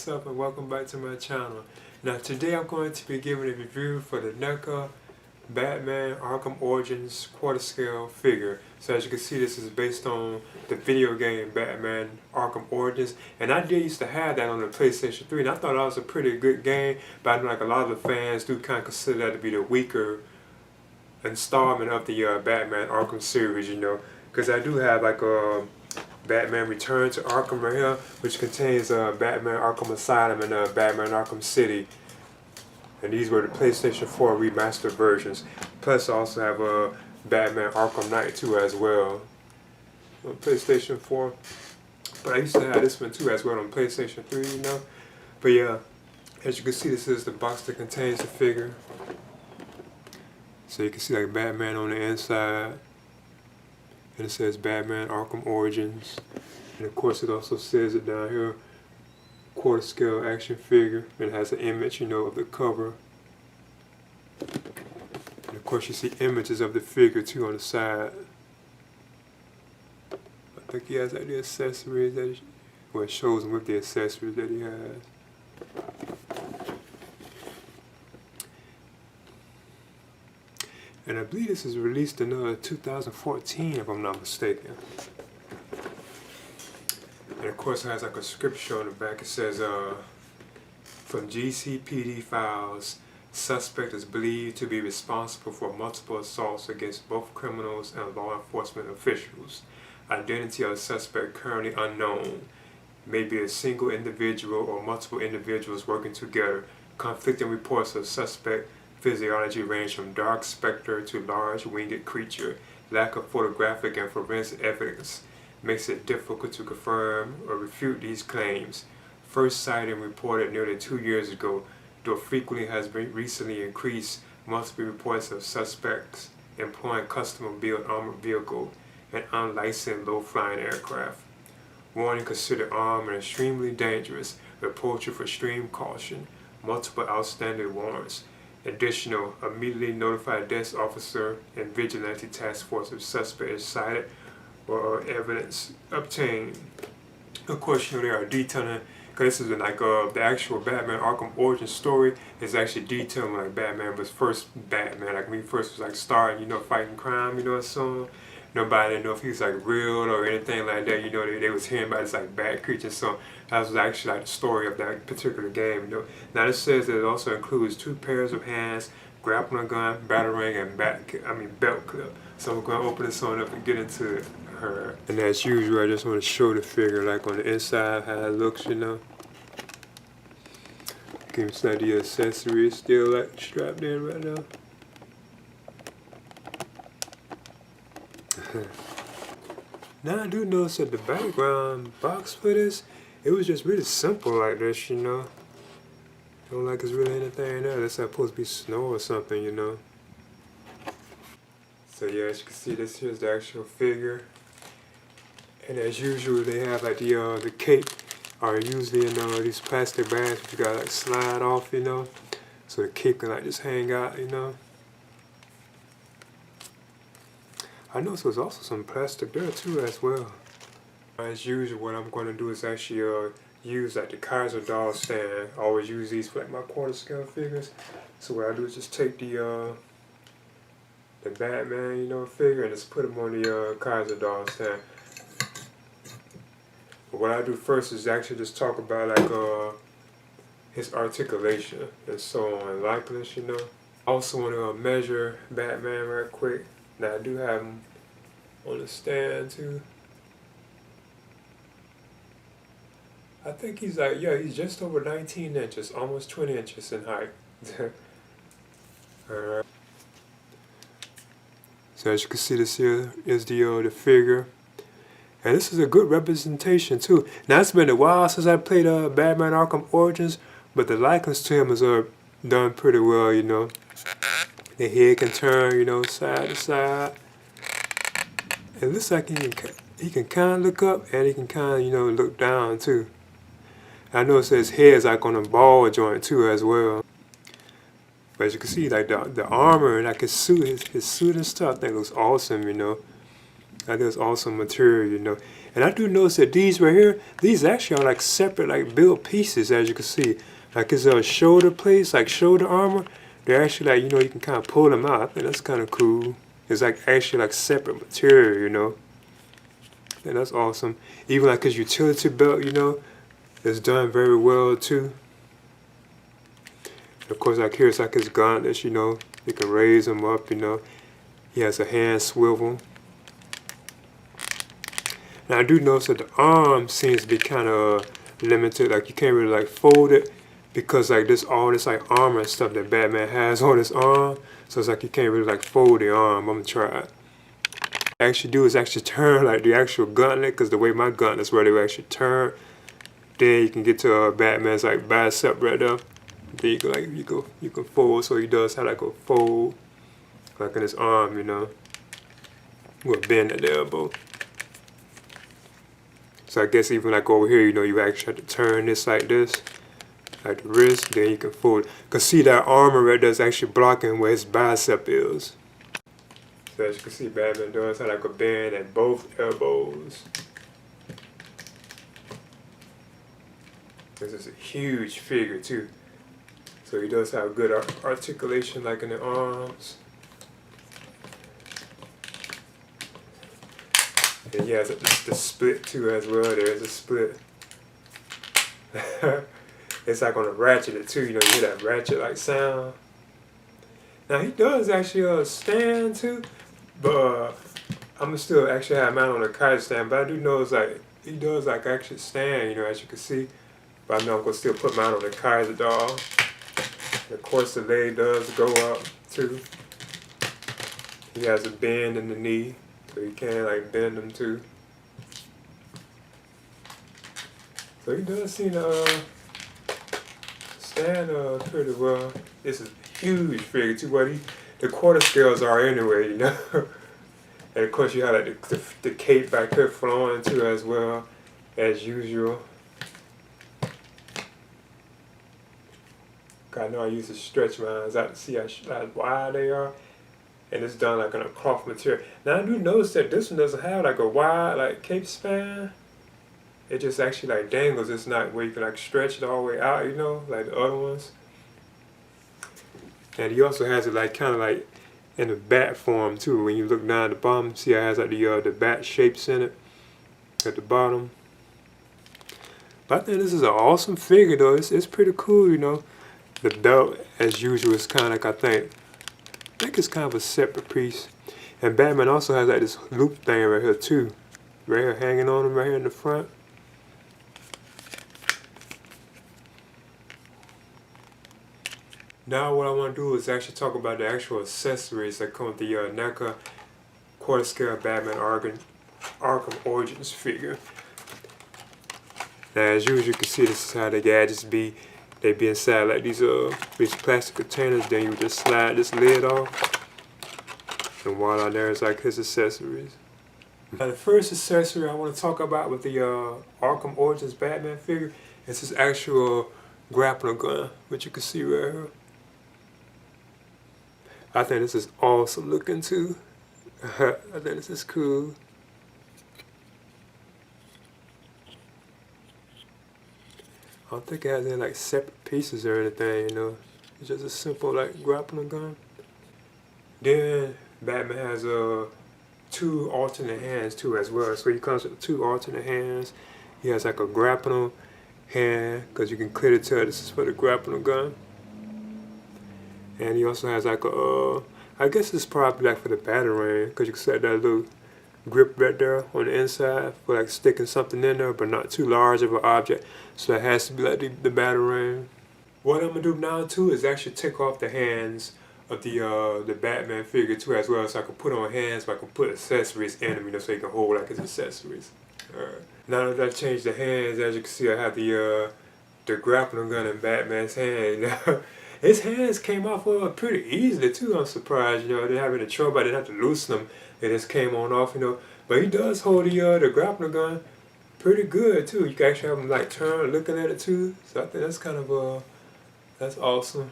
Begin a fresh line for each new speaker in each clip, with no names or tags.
what's up, and welcome back to my channel. Now today I'm going to be giving a review for the NECA Batman Arkham Origins quarter scale figure. So as you can see, this is based on the video game Batman Arkham Origins, and I did used to have that on the PlayStation 3, and I thought that was a pretty good game, but I know like a lot of the fans do kind of consider that to be the weaker installment of the Batman Arkham series, you know, because I do have like a Batman Return to Arkham right here, which contains Batman Arkham Asylum and Batman Arkham City. And these were the PlayStation 4 remastered versions. Plus I also have Batman Arkham Knight 2 as well on PlayStation 4. But I used to have this one too as well on PlayStation 3, you know. But yeah, as you can see, this is the box that contains the figure. So you can see like Batman on the inside. And it says Batman Arkham Origins. And of course it also says it down here, quarter scale action figure. And it has an image, you know, of the cover. And of course you see images of the figure too on the side. I think he has like the accessories that it shows him with the accessories that he has. And I believe this is released in 2014, if I'm not mistaken. And of course it has like a scripture on the back. It says, from GCPD files, suspect is believed to be responsible for multiple assaults against both criminals and law enforcement officials. Identity of suspect currently unknown. May be a single individual or multiple individuals working together. Conflicting reports of suspect physiology range from dark specter to large winged creature. Lack of photographic and forensic evidence makes it difficult to confirm or refute these claims. First sighting reported nearly 2 years ago, though frequently has been recently increased. Multiple reports of suspects employing custom-built armored vehicle and unlicensed low-flying aircraft. Warning: considered armed and extremely dangerous. Approach with extreme caution. Multiple outstanding warrants. Additional, immediately notify desk officer and vigilante task force if suspect is cited or evidence obtained. Of course, you know, they are detailing, because this is like the actual Batman Arkham Origins story is actually detailing like Batman was first Batman, like when he first was like starting, you know, fighting crime, you know, so nobody didn't know if he was like real or anything like that, you know, they was hearing about this like bad creature, so that was actually like the story of that particular game, you know. Now this says that it also includes 2 pairs of hands, grappling gun, batarang, and belt clip. So we're going to open this on up and get into it. And as usual, I just want to show the figure like on the inside how it looks, you know. Give me some of the accessories still like strapped in right now. Now I do notice that the background box for this, it was just really simple like this, you know. Don't like it's really anything there. That's supposed to be snow or something, you know. So yeah, as you can see, this here's the actual figure. And as usual, they have like the cape are usually in these plastic bags, which you gotta like slide off, you know. So the cape can like just hang out, you know. I noticed there's also some plastic there too as well. As usual, what I'm going to do is actually use like the Kaiser doll stand. I always use these for like my quarter scale figures. So what I do is just take the Batman, you know, figure and just put them on the Kaiser doll stand. But what I do first is actually just talk about like his articulation and so on, and likeness, you know. I also want to measure Batman right quick. Now I do have him on the stand too. I think he's like, yeah, he's just over 19 inches, almost 20 inches in height. Alright. So as you can see, this here is the figure. And this is a good representation too. Now it's been a while since I played Batman Arkham Origins, but the likeness to him is done pretty well, you know. The head can turn, you know, side to side. It looks like he can kind of look up and he can kind of, you know, look down too. I notice his head's like on a ball joint too as well. But as you can see, like the armor and like his suit and stuff, I think looks awesome, you know. That is awesome material, you know. And I do notice that these right here, these actually are like separate, like built pieces, as you can see. Like it's a shoulder plates, like shoulder armor. They're actually like, you know, you can kind of pull them out. I think that's kind of cool. It's like actually like separate material, you know. And that's awesome. Even like his utility belt, you know, it's done very well too. Of course, like here's like his gauntlets, you know. You can raise them up, you know. He has a hand swivel. Now I do notice that the arm seems to be kind of limited. Like you can't really like fold it because like all this like armor and stuff that Batman has on his arm. So it's like you can't really like fold the arm. I'm gonna try it. What I actually do is actually turn like the actual gauntlet, because the way my gauntlet's where they will actually turn. Then you can get to Batman's like bicep right there. Then you can like you can fold. So he does have like a fold like in his arm, you know. We'll bend at the elbow. So I guess even like over here, you know, you actually have to turn this like this, like the wrist, then you can fold it. Cause see that armor right there is actually blocking where his bicep is. So as you can see, Batman does have like a bend at both elbows. This is a huge figure too. So he does have good articulation like in the arms. And he has the split too as well. There's a split. It's like on a ratchet too, you know, you hear that ratchet like sound. Now he does actually stand too, but I'm gonna still actually have mine on a kite stand. But I do know it's like he does like actually stand, you know, as you can see. But I know I'm gonna still put mine on the Kaiser doll. And of course the leg does go up too. He has a bend in the knee. So you can like bend them too. So he does seem to stand pretty well. This is a huge figure too. What the quarter scales are anyway, you know. And of course you have like the cape back here flowing too as well as usual. I know I used to stretch mine out to see how wide they are. And it's done like on a cloth material. Now I do notice that this one doesn't have like a wide like cape span. It just actually like dangles. It's not where you can like stretch it all the way out, you know, like the other ones. And he also has it like kind of like in a bat form too. When you look down at the bottom, see how it has like the bat shapes in it at the bottom. But I think this is an awesome figure though. It's pretty cool, you know. The belt, as usual, is kind of like I think it's kind of a separate piece. And Batman also has like this loop thing right here too. Right here hanging on him right here in the front. Now what I want to do is actually talk about the actual accessories that come with the NECA quarter scale Batman Arkham Origins figure. Now as usual you can see this is how the gadgets be. They be inside like these plastic containers, then you just slide this lid off. And voila, there's like his accessories. Now the first accessory I want to talk about with the Arkham Origins Batman figure is his actual grappling gun, which you can see right here. I think this is awesome looking too. I think this is cool. I don't think it has any like separate pieces or anything, you know. It's just a simple like grappling gun. Then Batman has two alternate hands too as well. So he comes with two alternate hands. He has like a grappling hand, because you can clearly tell this is for the grappling gun. And he also has like I guess it's probably like for the batarang, because you can set that little grip right there on the inside for like sticking something in there, but not too large of an object. So it has to be like the batarang. What I'm gonna do now too is actually take off the hands of the Batman figure too as well, so I can put on hands, but I can put accessories in them, you know, so he can hold like his accessories. Now that I changed the hands, as you can see, I have the grappling gun in Batman's hand. His hands came off pretty easily too. I'm surprised, you know, I didn't have any trouble. I didn't have to loosen them. It just came on off, you know. But he does hold the grappling gun pretty good too. You can actually have him like turn looking at it too. So I think that's kind of that's awesome.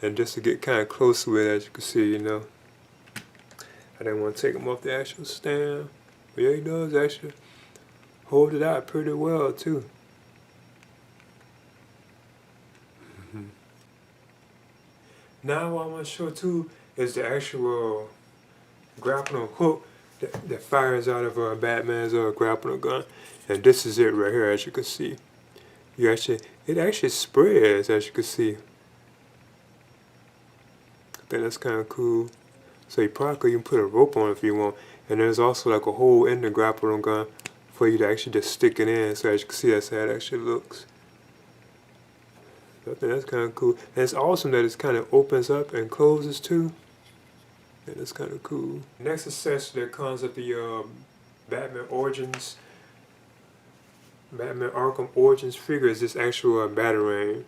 And just to get kind of close with it, as you can see, you know, I didn't want to take him off the actual stand. But yeah, he does actually hold it out pretty well too. Now what I want to show too is the actual grappling hook that fires out of Batman's grappling gun. And this is it right here, as you can see. It actually spreads, as you can see. I think that's kind of cool. So you probably could even put a rope on if you want. And there's also like a hole in the grappling gun for you to actually just stick it in. So as you can see, that's how it actually looks. So I think that's kind of cool. And it's awesome that it kind of opens up and closes too. And that's kind of cool. Next accessory that comes with the Batman Origins, Batman Arkham Origins figure is this actual Batarang.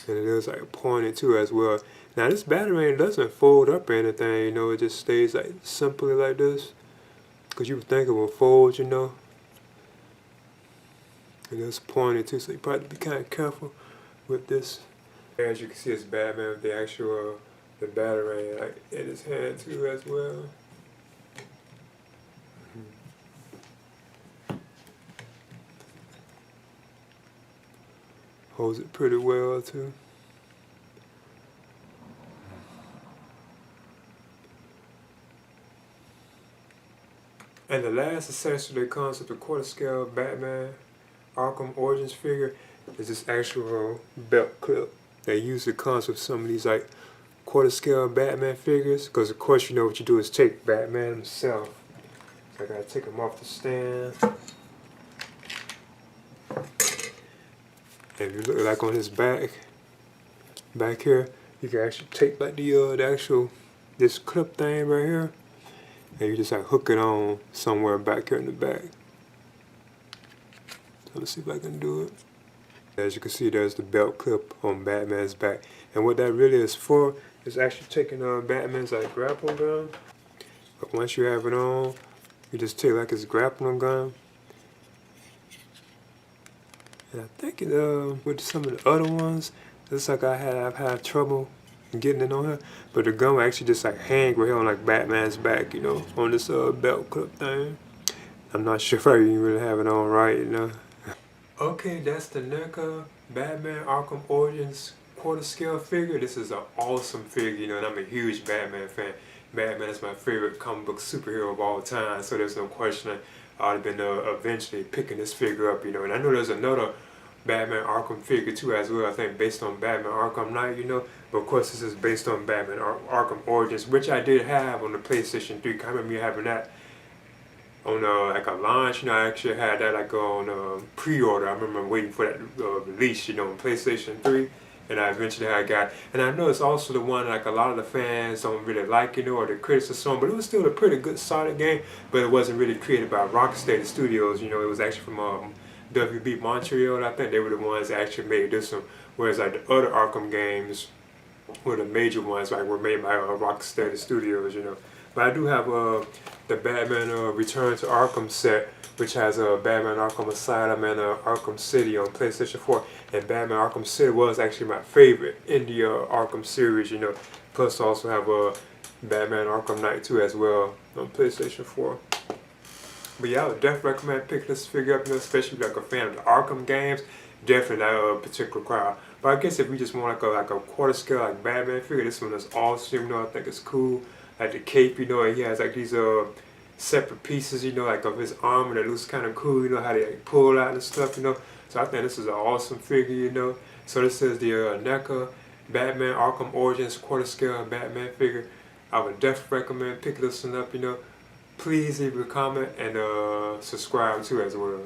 And it is like pointed too as well. Now this Batarang doesn't fold up or anything, you know, it just stays like simply like this. Cause you would think it would fold, you know. And it's pointed too, so you probably be kind of careful with this. As you can see, it's Batman with the actual the Batarang like in his hand too as well. Holds it pretty well too. And the last accessory that comes with the quarter scale Batman Arkham Origins figure is this actual belt clip. They usually comes with some of these like quarter scale Batman figures, because of course you know what you do is take Batman himself. So I gotta take him off the stand. And if you look like on his back here, you can actually take like the actual this clip thing right here, and you just like hook it on somewhere back here in the back. So let's see if I can do it. As you can see, there's the belt clip on Batman's back, and what that really is for is actually taking Batman's like grappling gun. But once you have it on, you just take like his grappling gun. And I think with some of the other ones, it's like I've had trouble getting it on her, but the gun will actually just like hang right here on like Batman's back, you know, on this belt clip thing. I'm not sure if I even really have it on right, you know. Okay, that's the NECA Batman Arkham Origins quarter scale figure. This is an awesome figure, you know, and I'm a huge Batman fan. Batman is my favorite comic book superhero of all time, so there's no question I'd have been eventually picking this figure up, you know. And I know there's another Batman Arkham figure too as well, I think based on Batman Arkham Knight, you know. But of course this is based on Batman Arkham Origins, which I did have on the PlayStation 3. I remember me having that on like a launch, you know. I actually had that like on pre-order. I remember waiting for that release, you know, on PlayStation 3. And I eventually got, and I know it's also the one like a lot of the fans don't really like, you know, or the critics or so on, but it was still a pretty good solid game, but it wasn't really created by Rocksteady Studios, you know. It was actually from WB Montreal. I think they were the ones that actually made this one, whereas like the other Arkham games were the major ones, like were made by Rocksteady Studios, you know. But I do have the Batman Return to Arkham set, which has Batman Arkham Asylum and Arkham City on PlayStation 4. And Batman Arkham City was actually my favorite in the Arkham series, you know. Plus I also have Batman Arkham Knight 2 as well on PlayStation 4. But yeah, I would definitely recommend picking this figure up, you know, especially if you're like a fan of the Arkham games. Definitely that particular crowd. But I guess if you just want like a quarter scale like Batman figure, this one is awesome, you know. I think it's cool. Like the cape, you know, and he has like these separate pieces, you know, like of his armor that looks kind of cool, you know, how they like, pull out and stuff, you know. So I think this is an awesome figure, you know. So this is the NECA Batman Arkham Origins quarter scale Batman figure. I would definitely recommend picking this one up, you know. Please leave a comment and subscribe too as well.